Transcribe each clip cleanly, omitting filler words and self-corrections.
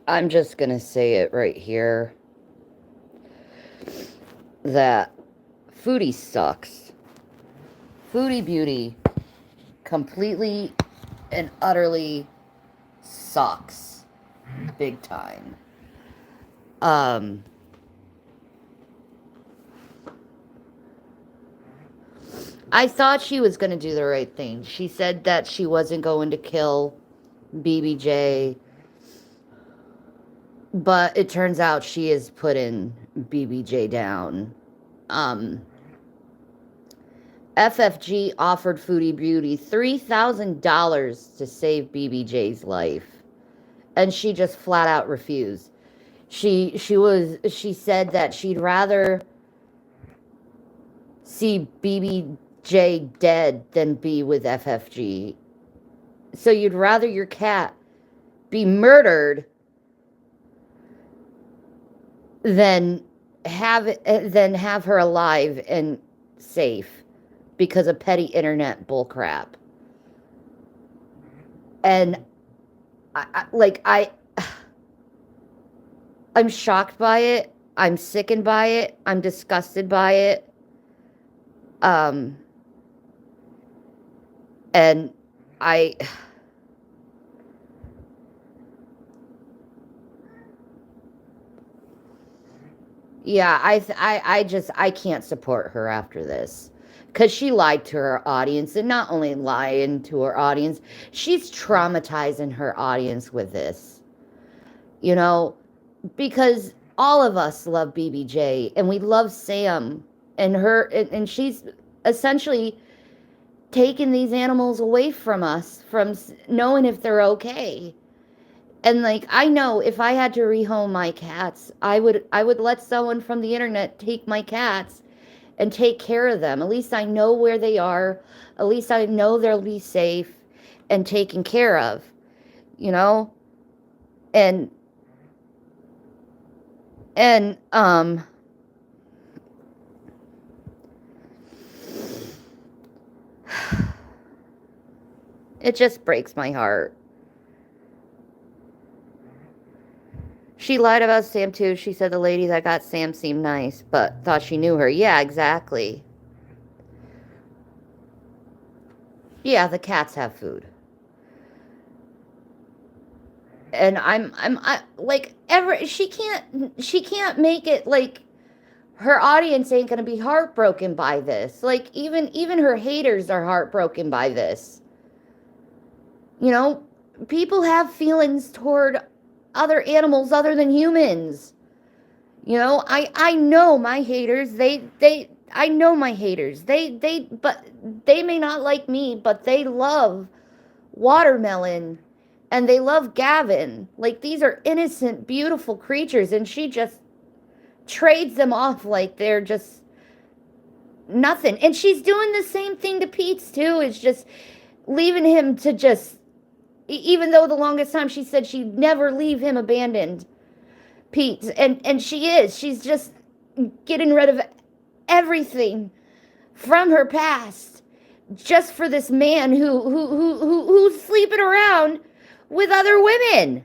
I'm just gonna say it right here that Foodie sucks. Foodie Beauty completely and utterly sucks. Big time. I thought she was going to do the right thing. She said that she wasn't going to kill BBJ, but it turns out she is putting BBJ down. FFG offered Foodie Beauty $3,000 to save BBJ's life, and she just flat out refused. She said that she'd rather see BBJ dead than be with FFG. So you'd rather your cat be murdered than have her alive and safe because of petty internet bullcrap. And I'm shocked by it. I'm sickened by it. I'm disgusted by it. And yeah, I can't support her after this, because she lied to her audience, and not only lying to her audience, she's traumatizing her audience with this, you know, because all of us love BBJ and we love Sam and her, and she's essentially taking these animals away from us, from knowing if they're okay. And like, I know if I had to rehome my cats, I would let someone from the internet take my cats and take care of them. At least I know where they are. At least I know they'll be safe and taken care of, you know? And it just breaks my heart. She lied about Sam too. She said the lady that got Sam seemed nice, but thought she knew her. Yeah, exactly. Yeah, the cats have food. And I like, she can't make it like her audience ain't gonna be heartbroken by this. Like, even her haters are heartbroken by this. You know, people have feelings toward other animals other than humans. You know, I know my haters. I know my haters. But they may not like me, but they love Watermelon and they love Gavin. Like, these are innocent, beautiful creatures, and she just trades them off like they're just nothing. And she's doing the same thing to Pete's too. It's just leaving him to just, even though the longest time she said she'd never leave him abandoned, Pete, and she's just getting rid of everything from her past just for this man who's sleeping around with other women.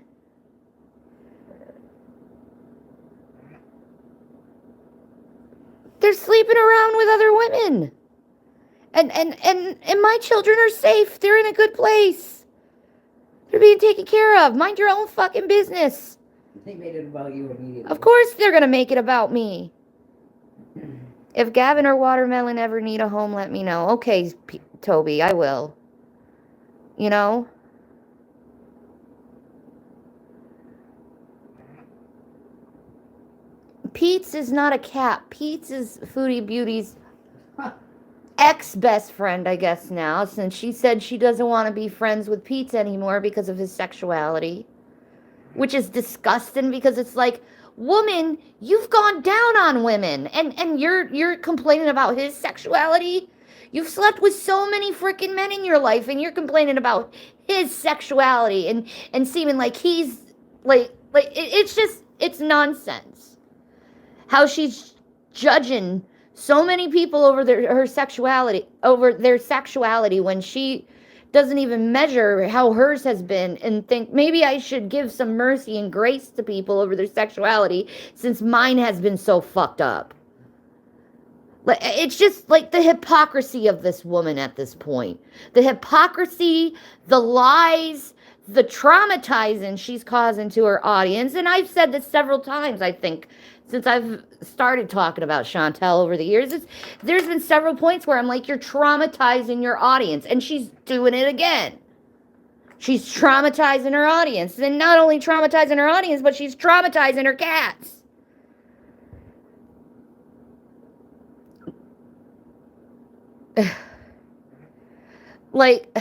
They're sleeping around with other women. And my children are safe. They're in a good place. They're being taken care of. Mind your own fucking business. They made it about you immediately. Of course they're going to make it about me. If Gavin or Watermelon ever need a home, let me know. Okay, Toby, I will. You know? Pete's is not a cat. Pete's is Foodie Beauty's ex-best friend, I guess now, since she said she doesn't want to be friends with Pete's anymore because of his sexuality. Which is disgusting, because it's like, woman, you've gone down on women, and you're complaining about his sexuality. You've slept with so many freaking men in your life, and you're complaining about his sexuality and seeming like he's like it's just, it's nonsense. How she's judging So many people over her sexuality, over their sexuality, when she doesn't even measure how hers has been, and think maybe I should give some mercy and grace to people over their sexuality since mine has been so fucked up. It's just like the hypocrisy of this woman at this point. The hypocrisy, the lies, the traumatizing she's causing to her audience. And I've said this several times, I think, since I've started talking about Chantel over the years. There's been several points where I'm like, you're traumatizing your audience. And she's doing it again. She's traumatizing her audience. And not only traumatizing her audience, but she's traumatizing her cats. Like,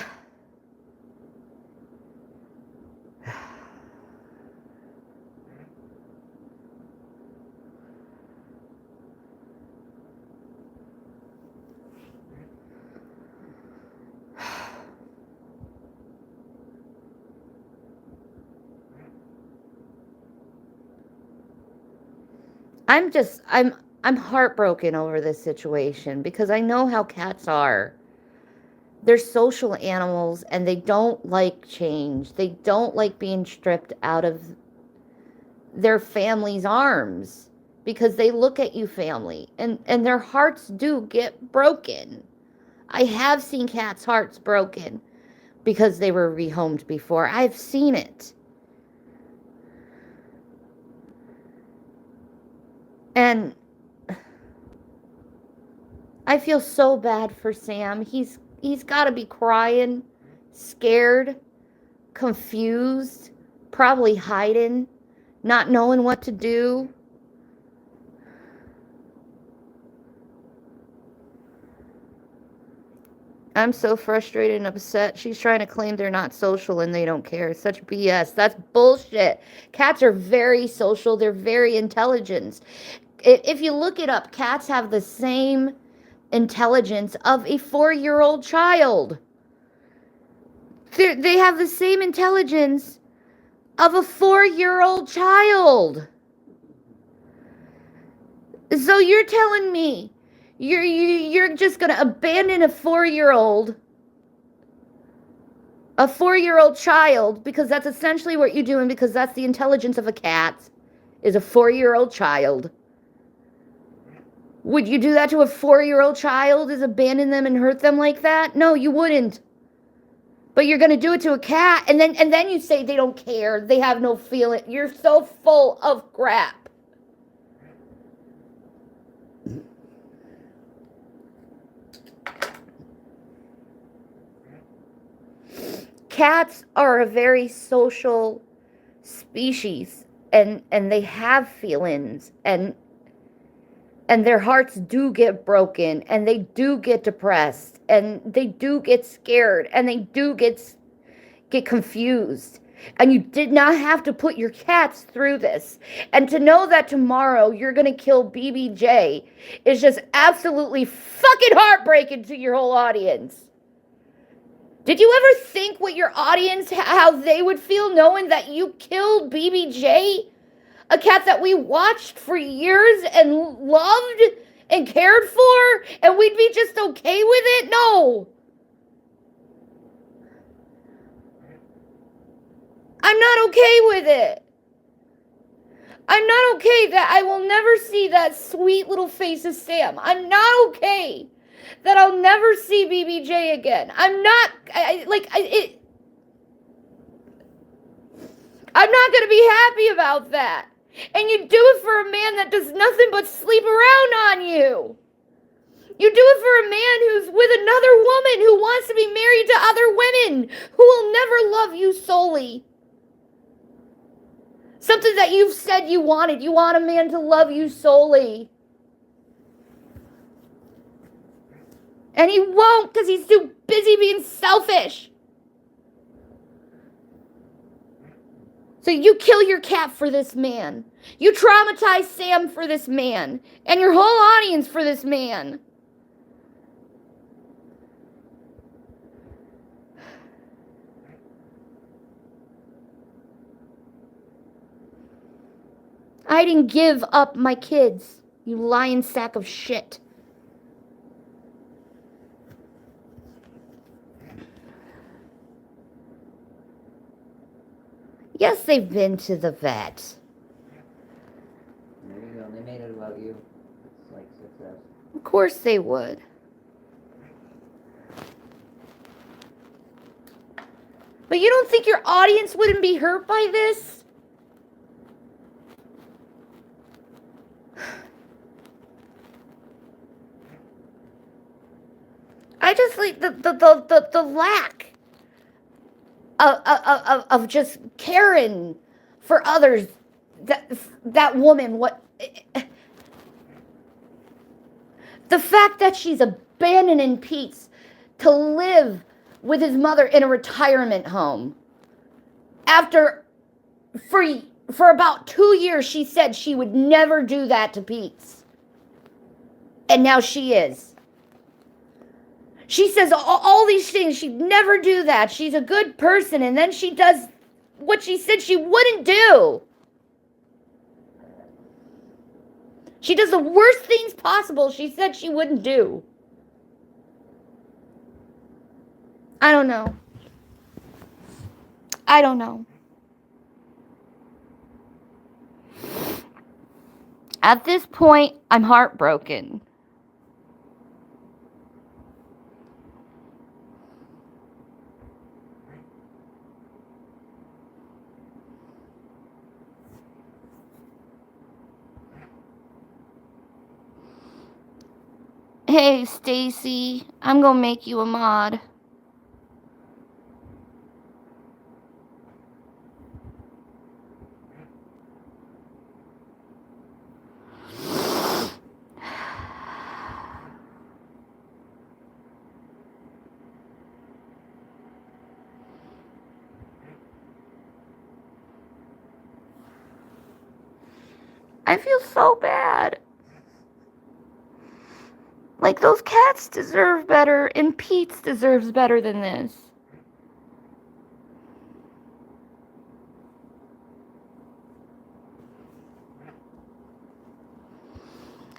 I'm heartbroken over this situation because I know how cats are. They're social animals and they don't like change. They don't like being stripped out of their family's arms because they look at you family and their hearts do get broken. I have seen cats' hearts broken because they were rehomed before. I've seen it. And I feel so bad for Sam. He's got to be crying, scared, confused, probably hiding, not knowing what to do. I'm so frustrated and upset. She's trying to claim they're not social and they don't care. Such BS. That's bullshit. Cats are very social. They're very intelligent. If you look it up, cats have the same intelligence of a 4-year-old child. They have the same intelligence of a 4-year-old child. So you're telling me you're just going to abandon a 4-year-old child because that's essentially what you're doing, because that's the intelligence of a cat, is a 4-year-old child. Would you do that to a 4-year-old child, is abandon them and hurt them like that? No, you wouldn't. But you're going to do it to a cat, and then you say they don't care, they have no feeling. You're so full of crap. Cats are a very social species, and they have feelings, and their hearts do get broken, and they do get depressed, and they do get scared, and they do get confused. And you did not have to put your cats through this. And to know that tomorrow you're going to kill BBJ is just absolutely fucking heartbreaking to your whole audience. Did you ever think what your audience, how they would feel knowing that you killed BBJ? A cat that we watched for years and loved and cared for, and we'd be just okay with it? No. I'm not okay with it. I'm not okay that I will never see that sweet little face of Sam. I'm not okay that I'll never see BBJ again. I'm not, I'm not going to be happy about that. And you do it for a man that does nothing but sleep around on you. You do it for a man who's with another woman who wants to be married to other women, who will never love you solely. Something that you've said you wanted. You want a man to love you solely. And he won't, because he's too busy being selfish. So you kill your cat for this man. You traumatize Sam for this man. And your whole audience for this man. I didn't give up my kids, you lying sack of shit. Yes, they've been to the vet. There you go. They made it about you. It's like success. Of course they would. But you don't think your audience wouldn't be hurt by this? I just like the lack of just caring for others. That woman, what the fact that she's abandoning Pete's to live with his mother in a retirement home after for about 2 years she said she would never do that to Pete's, and now she is. She says all these things. She'd never do that. She's a good person. And then she does what she said she wouldn't do. She does the worst things possible she said she wouldn't do. I don't know. I don't know. At this point, I'm heartbroken. Hey, Stacy, I'm gonna make you a mod. I feel so bad. Like, those cats deserve better, and Pete's deserves better than this.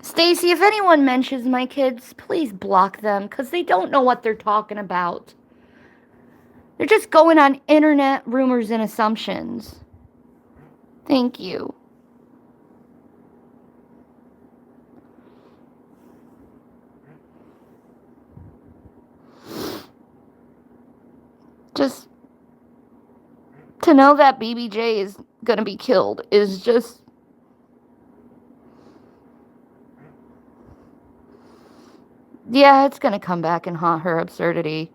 Stacy, if anyone mentions my kids, please block them, because they don't know what they're talking about. They're just going on internet rumors and assumptions. Thank you. Just to know that BBJ is gonna be killed is just... Yeah, it's gonna come back and haunt her absurdity.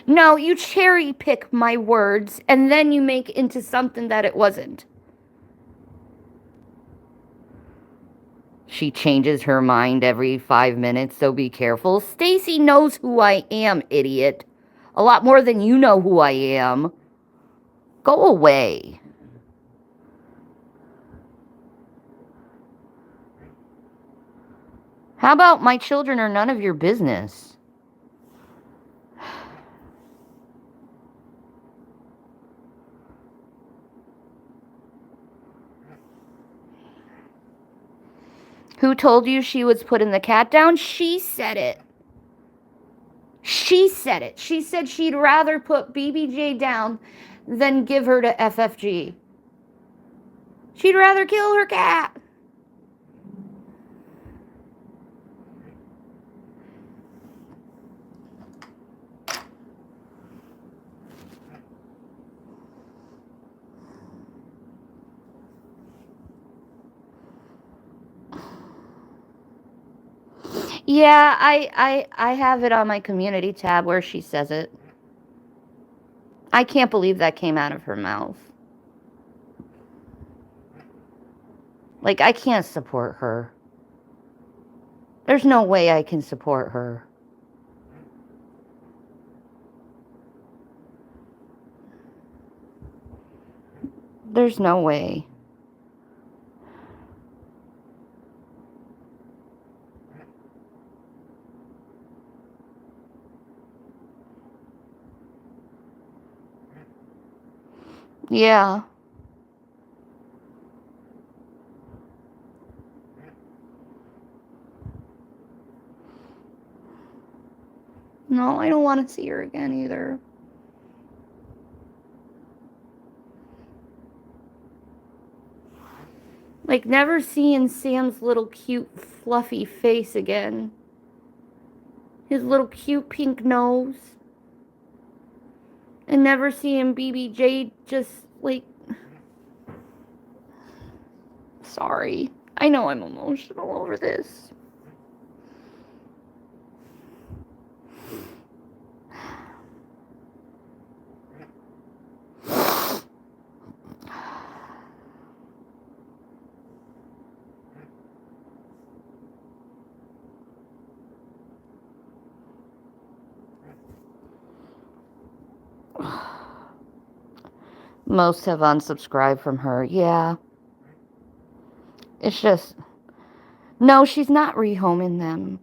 No, you cherry pick my words and then you make it into something that it wasn't. She changes her mind every 5 minutes, so be careful. Stacy knows who I am, idiot. A lot more than you know who I am. Go away. How about my children are none of your business? Who told you she was putting the cat down? She said it. She said it. She said she'd rather put BBJ down than give her to FFG. She'd rather kill her cat. Yeah, I have it on my community tab where she says it. I can't believe that came out of her mouth. Like, I can't support her. There's no way I can support her. There's no way. Yeah. No, I don't want to see her again either. Like, never seeing Sam's little cute fluffy face again. His little cute pink nose. And never seeing BBJ just, like... Sorry. I know I'm emotional over this. Most have unsubscribed from her. Yeah. It's just... No, she's not rehoming them.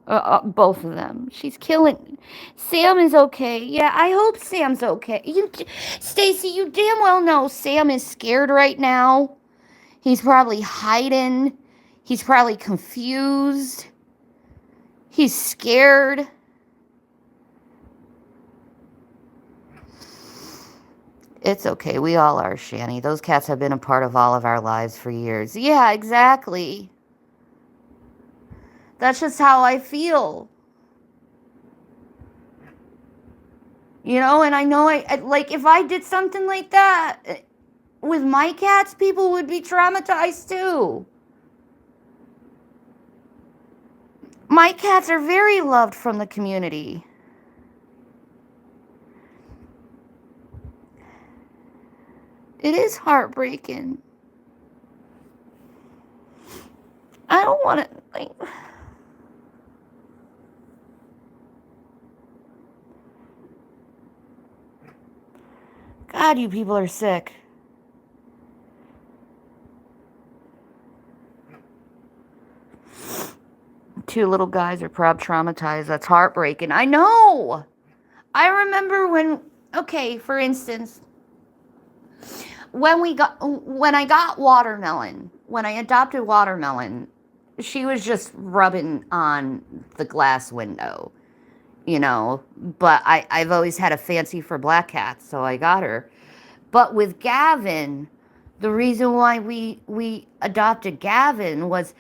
Both of them. She's killing... Sam is okay. Yeah, I hope Sam's okay. Stacy, you damn well know Sam is scared right now. He's probably hiding. He's probably confused. He's scared. It's okay. We all are, Shanny. Those cats have been a part of all of our lives for years. Yeah, exactly. That's just how I feel. You know, and I know like, if I did something like that with my cats, people would be traumatized too. My cats are very loved from the community. It is heartbreaking. I don't want to, like... God, you people are sick. Two little guys are probably traumatized. That's heartbreaking. I know. I remember when, okay, for instance, when I got Watermelon, when I adopted Watermelon, she was just rubbing on the glass window, you know, but I've always had a fancy for black cats, so I got her. But with Gavin, the reason why we adopted Gavin was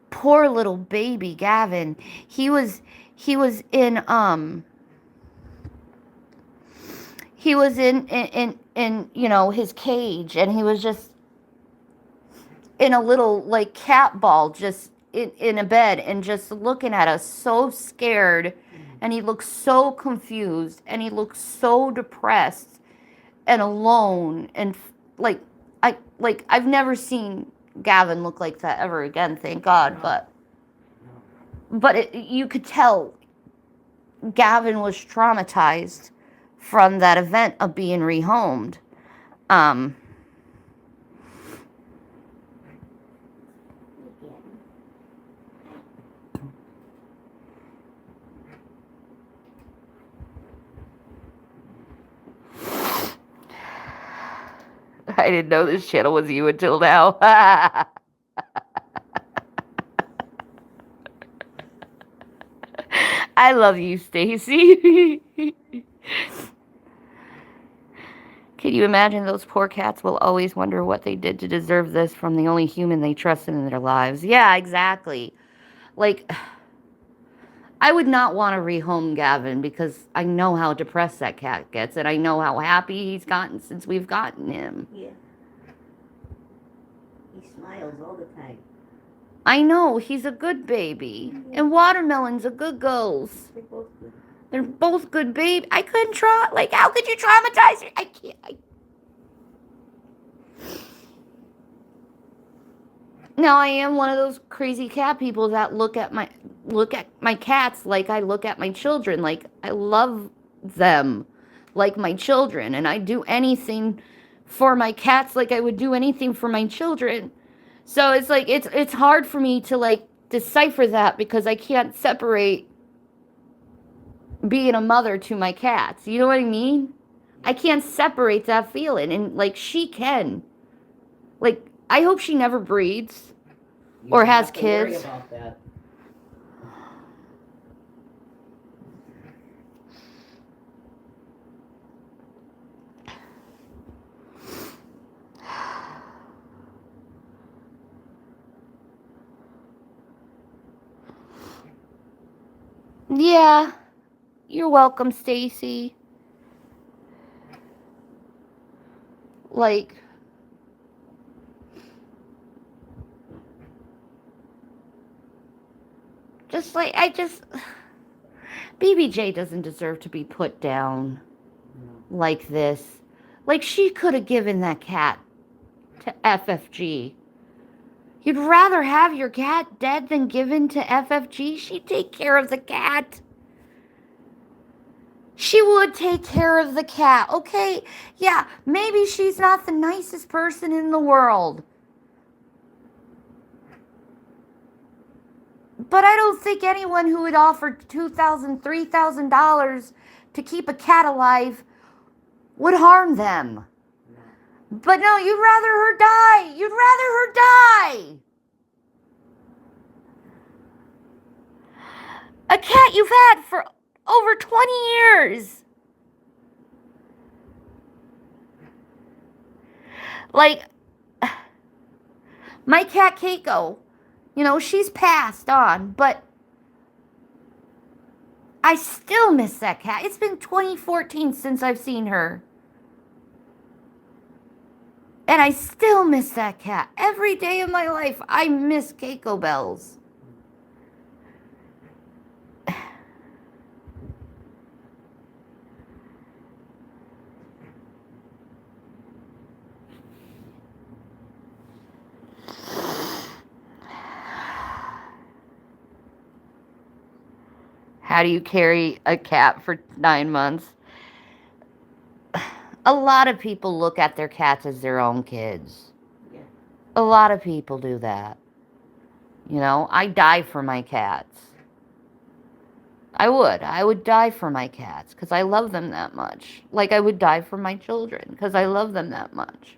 poor little baby Gavin. He was in you know, his cage, and he was just in a little like cat ball, just in a bed, and just looking at us so scared, and he looked so confused, and he looked so depressed and alone, and I've never seen Gavin look like that ever again, thank God. But you could tell Gavin was traumatized from that event of being rehomed. I didn't know this channel was you until now. I love you, Stacy. Can you imagine those poor cats will always wonder what they did to deserve this from the only human they trusted in their lives? Yeah, exactly. Like, I would not want to rehome Gavin because I know how depressed that cat gets, and I know how happy he's gotten since we've gotten him. Yeah. He smiles all the time. I know, he's a good baby. Yeah. And Watermelon's a good girls. They're both good. They're both good baby. I couldn't like, how could you traumatize her? I can't. Now, I am one of those crazy cat people that look at my cats like I look at my children. Like, I love them like my children, and I do anything for my cats like I would do anything for my children. So it's like it's hard for me to like decipher that because I can't separate being a mother to my cats. You know what I mean? I can't separate that feeling, and like she can. Like, I hope she never breeds or has kids. Worry about that. Yeah, you're welcome, Stacy. Like, just like, BBJ doesn't deserve to be put down like this. Like, she could have given that cat to FFG. You'd rather have your cat dead than given to FFG? She'd take care of the cat. She would take care of the cat. Okay, yeah, maybe she's not the nicest person in the world. But I don't think anyone who would offer $2,000, $3,000 to keep a cat alive would harm them. But no, you'd rather her die. You'd rather her die. A cat you've had for over 20 years. Like, my cat Keiko, you know, she's passed on, but I still miss that cat. It's been 2014 since I've seen her. And I still miss that cat. Every day of my life, I miss Keiko Bells. How do you carry a cat for 9 months? A lot of people look at their cats as their own kids. Yeah. A lot of people do that. You know, I die for my cats. I would die for my cats because I love them that much. Like I would die for my children because I love them that much.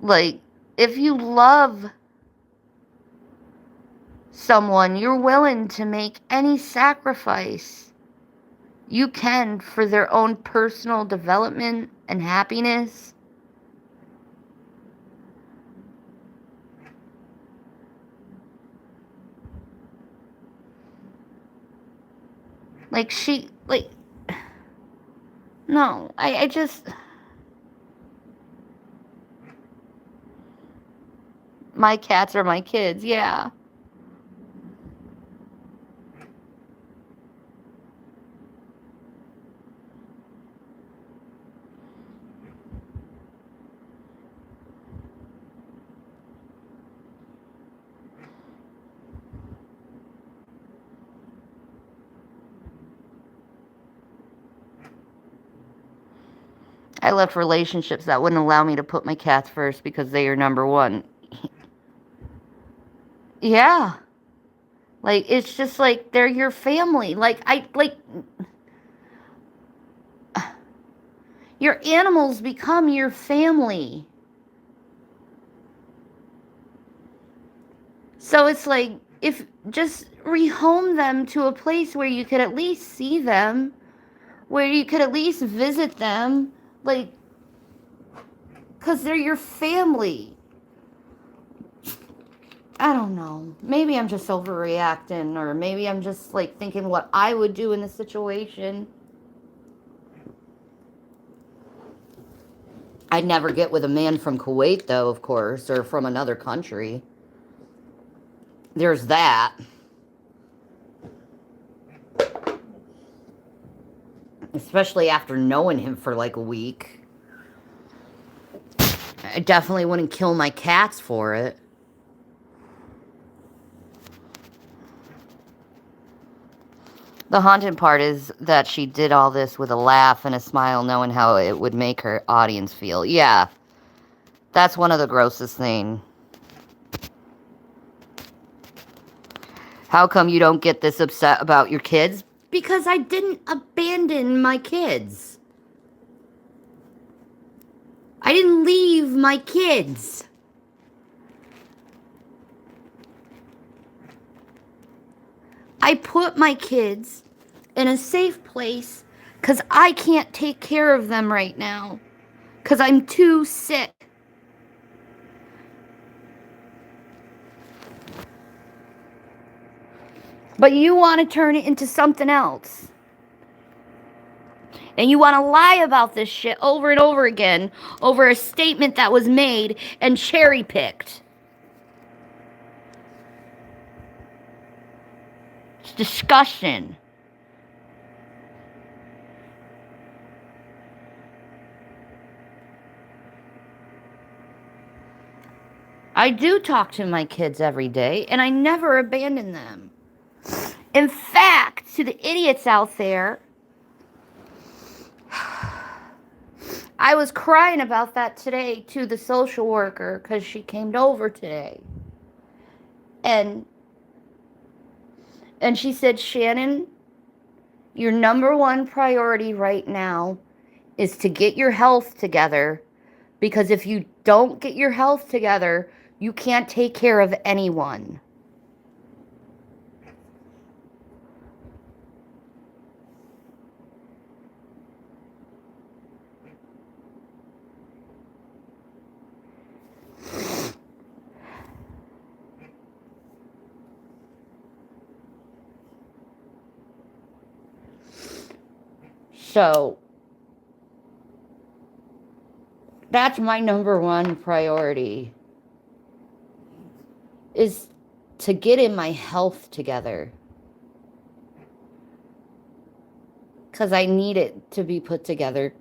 Like, if you love someone, you're willing to make any sacrifice you can for their own personal development and happiness. Like, no, I just, my cats are my kids, yeah. I left relationships that wouldn't allow me to put my cats first because they are number one. Yeah. Like, it's just like they're your family. Your animals become your family. So it's like, if just rehome them to a place where you could at least see them, where you could at least visit them, like, because they're your family. I don't know. Maybe I'm just overreacting, or maybe I'm just like thinking what I would do in the situation. I'd never get with a man from Kuwait, though, of course, or from another country. There's that. Especially after knowing him for like a week. I definitely wouldn't kill my cats for it. The haunting part is that she did all this with a laugh and a smile, knowing how it would make her audience feel. Yeah, that's one of the grossest things. How come you don't get this upset about your kids? Because I didn't abandon my kids. I didn't leave my kids. I put my kids in a safe place because I can't take care of them right now because I'm too sick. But you want to turn it into something else. And you want to lie about this shit over and over again over a statement that was made and cherry picked. It's disgusting. I do talk to my kids every day, and I never abandon them. In fact, to the idiots out there, I was crying about that today to the social worker because she came over today. And she said, Shannon, your number one priority right now is to get your health together, because if you don't get your health together, you can't take care of anyone. So, that's my number one priority, is to get in my health together. Because I need it to be put together.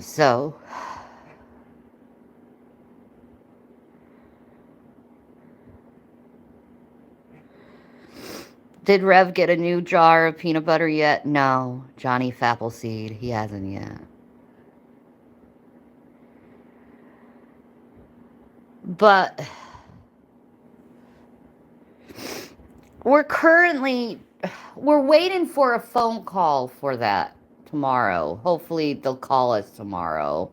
So, did Rev get a new jar of peanut butter yet? No, Johnny Fappleseed, he hasn't yet. But we're waiting for a phone call for that tomorrow. Hopefully they'll call us tomorrow.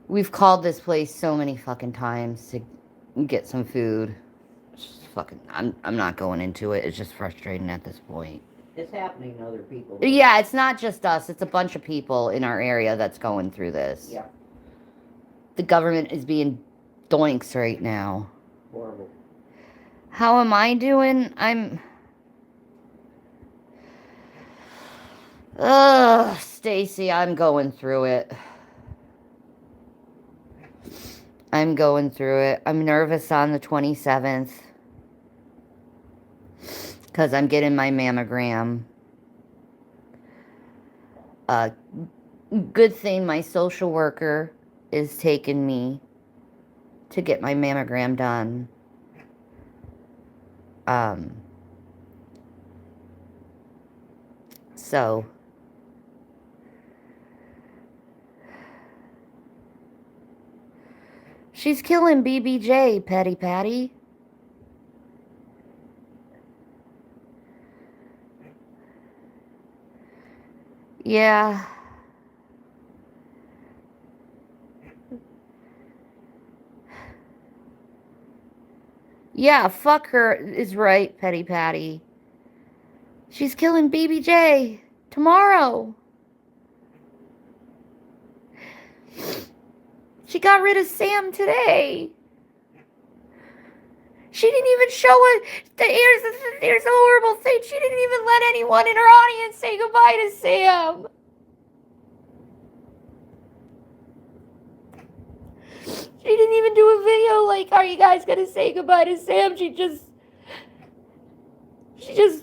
We've called this place so many fucking times to get some food. It's just fucking, I'm not going into it. It's just frustrating at this point. It's happening to other people. Yeah, it's not just us. It's a bunch of people in our area that's going through this. Yeah. The government is being doinks right now. Horrible. How am I doing? Stacy, I'm going through it. I'm going through it. I'm nervous on the 27th. Because I'm getting my mammogram. Good thing my social worker is taking me to get my mammogram done. So she's killing BBJ, Petty Patty. Yeah. Yeah, fuck her is right, Petty Patty. She's killing BBJ tomorrow. She got rid of Sam today. She didn't even show it. Here's a horrible thing. She didn't even let anyone in her audience say goodbye to Sam. She didn't even do a video like, are you guys gonna say goodbye to Sam? She just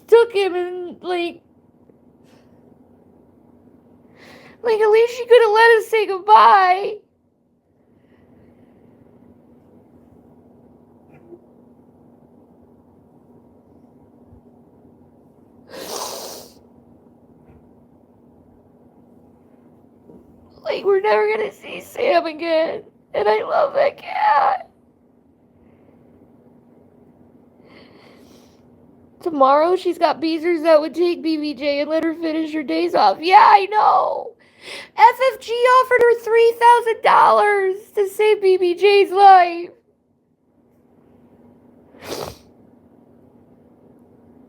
took him and like at least she could have let us say goodbye. Like, we're never gonna see Sam again. And I love that cat. Tomorrow she's got beezers that would take BBJ and let her finish her days off. Yeah, I know. FFG offered her $3,000 to save BBJ's life.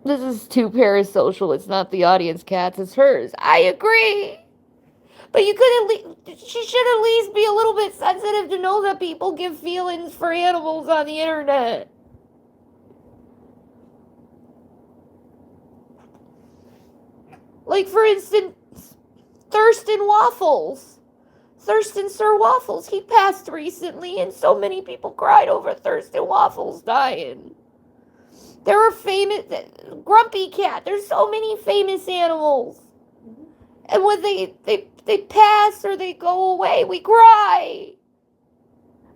This is too parasocial. It's not the audience cats, it's hers. I agree. But you could at least, she should at least be a little bit sensitive to know that people give feelings for animals on the internet. Like, for instance, Thurston Waffles. Thurston Sir Waffles, he passed recently, and so many people cried over Thurston Waffles dying. There are famous, Grumpy Cat, there's so many famous animals. And when they pass or they go away, we cry.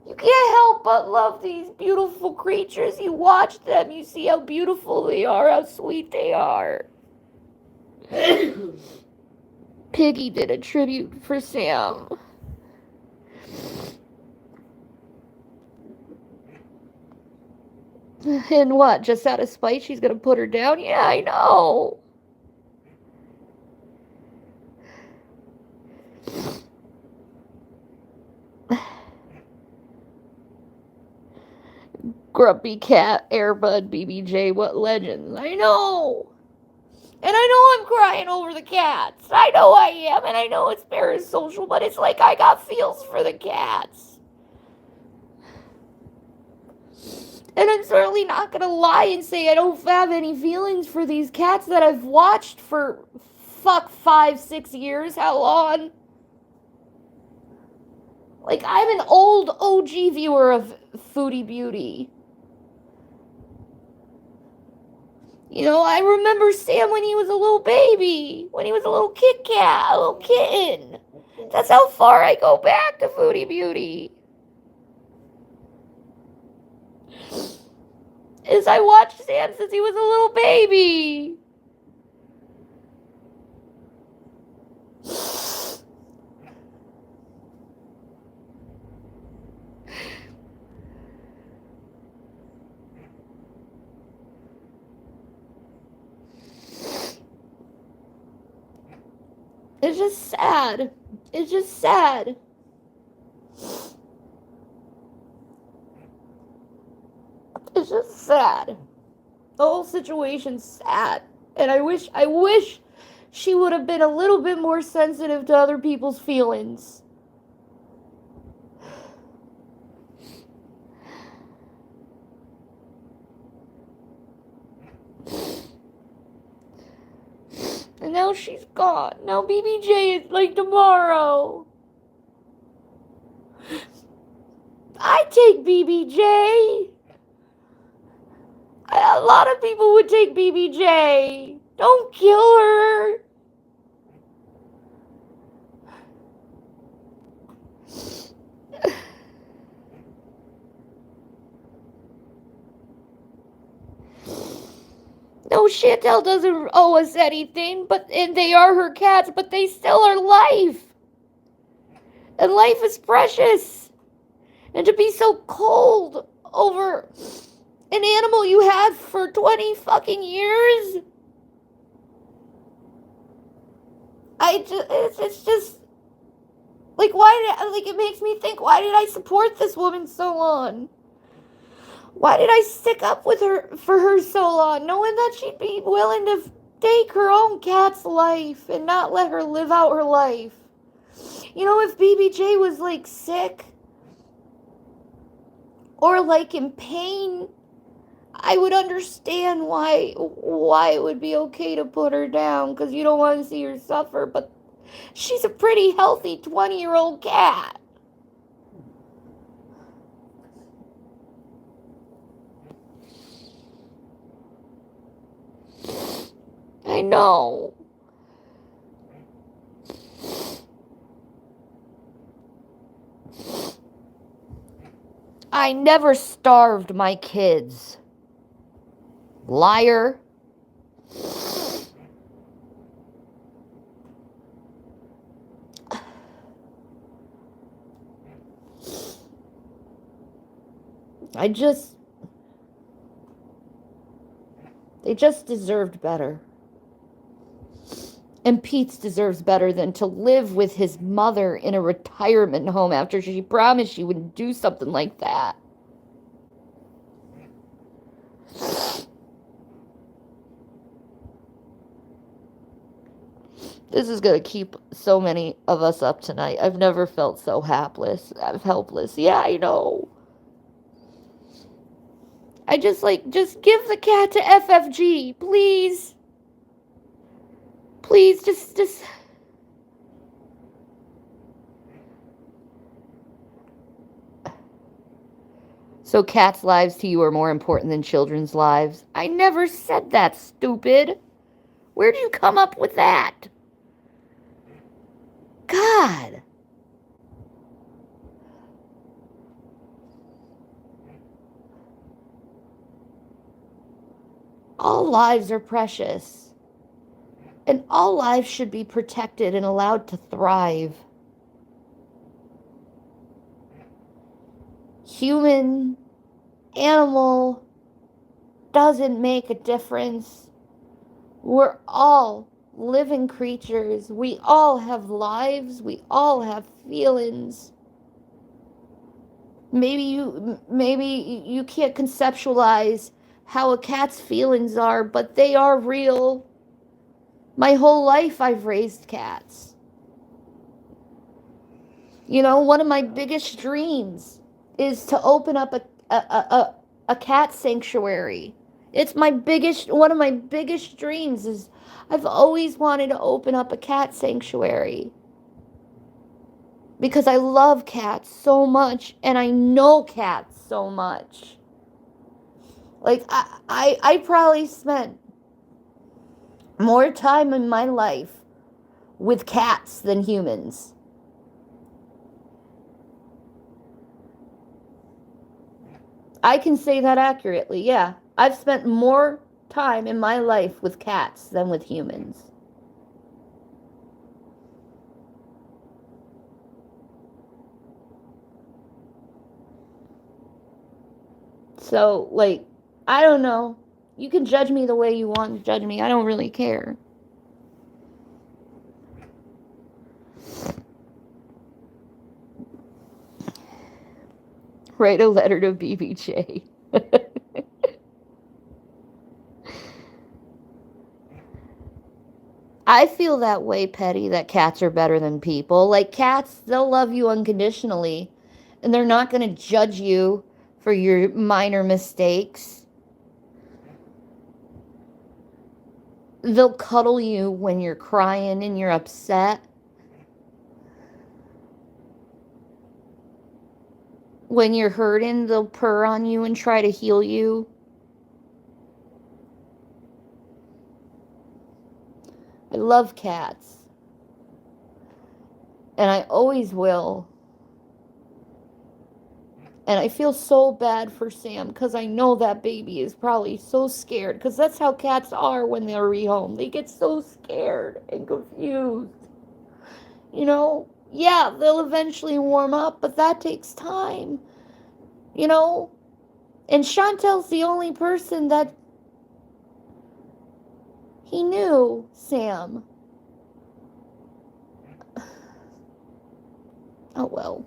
You can't help but love these beautiful creatures. You watch them, you see how beautiful they are, how sweet they are. Piggy did a tribute for Sam. And what, just out of spite, she's gonna put her down? Yeah, I know. Grumpy Cat, Airbud, BBJ, what legends. I know. And I know I'm crying over the cats. I know I am, and I know it's parasocial, but it's like I got feels for the cats. And I'm certainly not gonna lie and say I don't have any feelings for these cats that I've watched for 5-6 years. How long? Like, I'm an old OG viewer of Foodie Beauty. You know, I remember Sam when he was a little baby, when he was a little Kit Kat, a little kitten. That's how far I go back to Foodie Beauty. Is I watched Sam since he was a little baby. It's just sad. It's just sad. It's just sad. The whole situation's sad. And I wish she would have been a little bit more sensitive to other people's feelings. And now she's gone. Now BBJ is like tomorrow. I take BBJ. A lot of people would take BBJ. Don't kill her. No, Chantel doesn't owe us anything, and they are her cats, but they still are life. And life is precious. And to be so cold over an animal you had for 20 fucking years. It's just, like, it makes me think, why did I support this woman so long? Why did I stick up with her for her so long, knowing that she'd be willing to take her own cat's life and not let her live out her life? You know, if BBJ was, like, sick or, like, in pain, I would understand why it would be okay to put her down, because you don't want to see her suffer, but she's a pretty healthy 20-year-old cat. I know. I never starved my kids. Liar. They just deserved better. And Pete deserves better than to live with his mother in a retirement home after she promised she wouldn't do something like that. This is gonna keep so many of us up tonight. I've never felt so helpless. I'm helpless. Yeah, I know. I just give the cat to FFG, please. Please, just. So cats' lives to you are more important than children's lives? I never said that, stupid. Where do you come up with that? God. All lives are precious. And all lives should be protected and allowed to thrive. Human, animal, doesn't make a difference. We're all living creatures. We all have lives. We all have feelings. Maybe you can't conceptualize how a cat's feelings are, but they are real. My whole life I've raised cats. You know, one of my biggest dreams is to open up a cat sanctuary. It's one of my biggest dreams is I've always wanted to open up a cat sanctuary. Because I love cats so much and I know cats so much. Like I probably spent more time in my life with cats than humans. I can say that accurately, yeah. I've spent more time in my life with cats than with humans. So, like, I don't know. You can judge me the way you want to judge me. I don't really care. Write a letter to BBJ. I feel that way, Petty, that cats are better than people. Like, cats, they'll love you unconditionally, and they're not going to judge you for your minor mistakes. They'll cuddle you when you're crying and you're upset. When you're hurting, they'll purr on you and try to heal you. I love cats. And I always will. And I feel so bad for Sam because I know that baby is probably so scared. Because that's how cats are when they're rehome. They get so scared and confused. You know? Yeah, they'll eventually warm up, but that takes time. You know? And Chantel's the only person that he knew Sam. Oh well.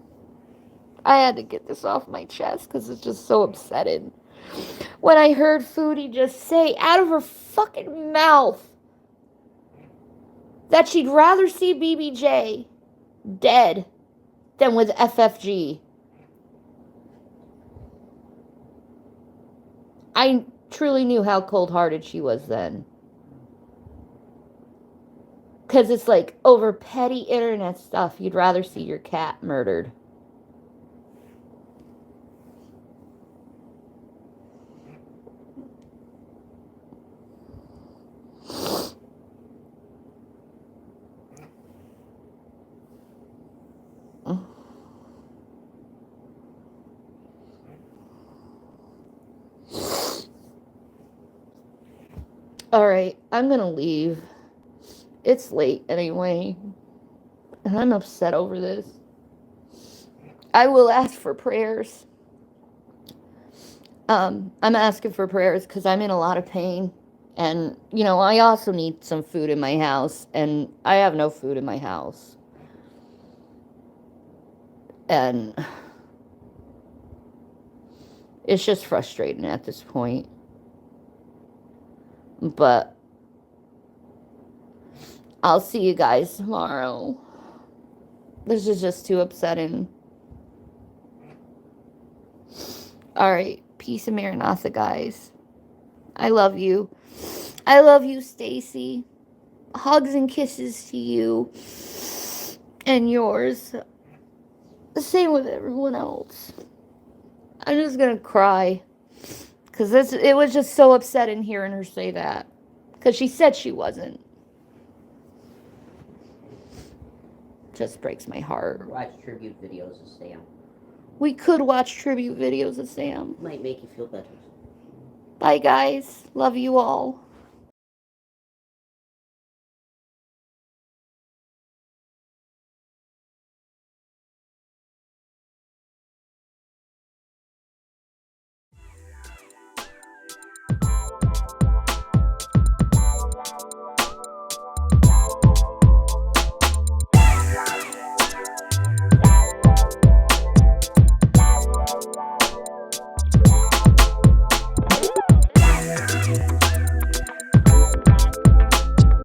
I had to get this off my chest because it's just so upsetting. When I heard Foodie just say out of her fucking mouth that she'd rather see BBJ dead than with FFG. I truly knew how cold-hearted she was then. Because it's like, over petty internet stuff, you'd rather see your cat murdered. Alright, I'm gonna leave. It's late anyway. And I'm upset over this. I will ask for prayers. I'm asking for prayers because I'm in a lot of pain. And, you know, I also need some food in my house. And I have no food in my house. And it's just frustrating at this point. But I'll see you guys tomorrow. This is just too upsetting. Alright, peace and Maranatha, guys. I love you. I love you, Stacy. Hugs and kisses to you and yours. The same with everyone else. I'm just gonna cry. Because it was just so upsetting hearing her say that. Because she said she wasn't. Just breaks my heart. Watch tribute videos of Sam. We could watch tribute videos of Sam. Might make you feel better. Bye, guys. Love you all.